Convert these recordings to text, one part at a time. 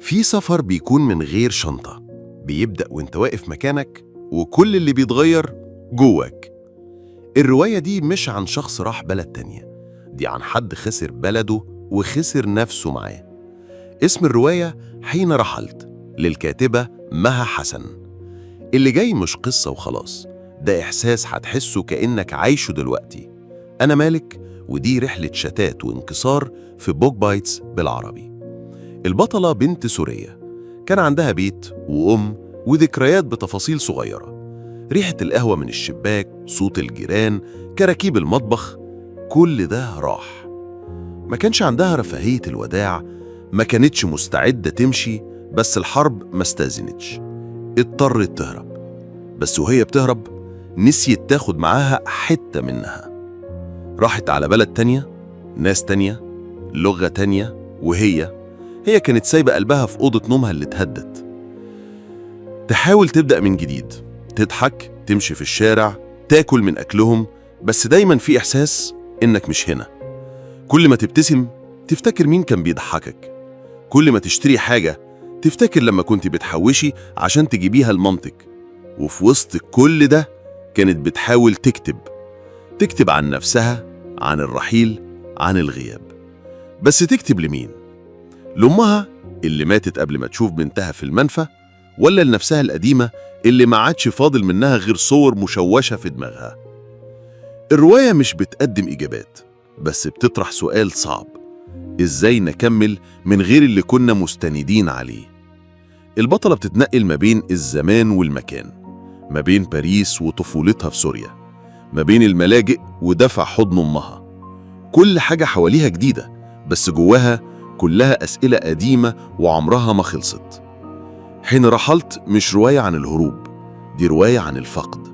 في سفر بيكون من غير شنطة، بيبدأ وانت واقف مكانك وكل اللي بيتغير جواك. الرواية دي مش عن شخص راح بلد تانية، دي عن حد خسر بلده وخسر نفسه معاه. اسم الرواية حين رحلت، للكاتبة مها حسن. اللي جاي مش قصة وخلاص، ده إحساس هتحسه كأنك عايشه دلوقتي. أنا مالك، ودي رحلة شتات وانكسار في بوك بايتس بالعربي. البطلة بنت سورية، كان عندها بيت وأم وذكريات بتفاصيل صغيرة. ريحة القهوة من الشباك، صوت الجيران، كراكيب المطبخ، كل ده راح. ما كانش عندها رفاهية الوداع، ما كانتش مستعدة تمشي، بس الحرب ما استأذنتش، اضطرت تهرب. بس وهي بتهرب نسيت تاخد معاها حتة منها. راحت على بلد تانية، ناس تانية، لغة تانية، وهي كانت سايبة قلبها في أوضة نومها اللي اتهدت. تحاول تبدأ من جديد، تضحك، تمشي في الشارع، تاكل من أكلهم، بس دايما في إحساس إنك مش هنا. كل ما تبتسم تفتكر مين كان بيضحكك، كل ما تشتري حاجة تفتكر لما كنت بتحوشي عشان تجيبيها لمامتك. وفي وسط كل ده كانت بتحاول تكتب عن نفسها، عن الرحيل، عن الغياب. بس تكتب لمين؟ لأمها اللي ماتت قبل ما تشوف بنتها في المنفى، ولا لنفسها القديمة اللي ما عادش فاضل منها غير صور مشوشة في دماغها؟ الرواية مش بتقدم إجابات، بس بتطرح سؤال صعب: إزاي نكمل من غير اللي كنا مستندين عليه؟ البطلة بتتنقل ما بين الزمان والمكان، ما بين باريس وطفولتها في سوريا، ما بين الملاجئ ودفع حضن أمها. كل حاجة حواليها جديدة، بس جواها كلها أسئلة قديمة وعمرها ما خلصت. حين رحلت مش رواية عن الهروب، دي رواية عن الفقد،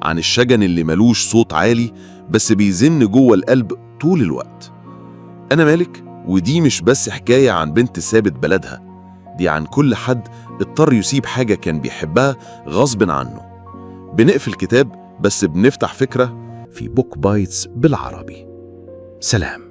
عن الشجن اللي ملوش صوت عالي بس بيزن جوه القلب طول الوقت. أنا مالك، ودي مش بس حكاية عن بنت سابت بلدها، دي عن كل حد اضطر يسيب حاجة كان بيحبها غصب عنه. بنقفل كتاب بس بنفتح فكرة في بوك بايتس بالعربي. سلام.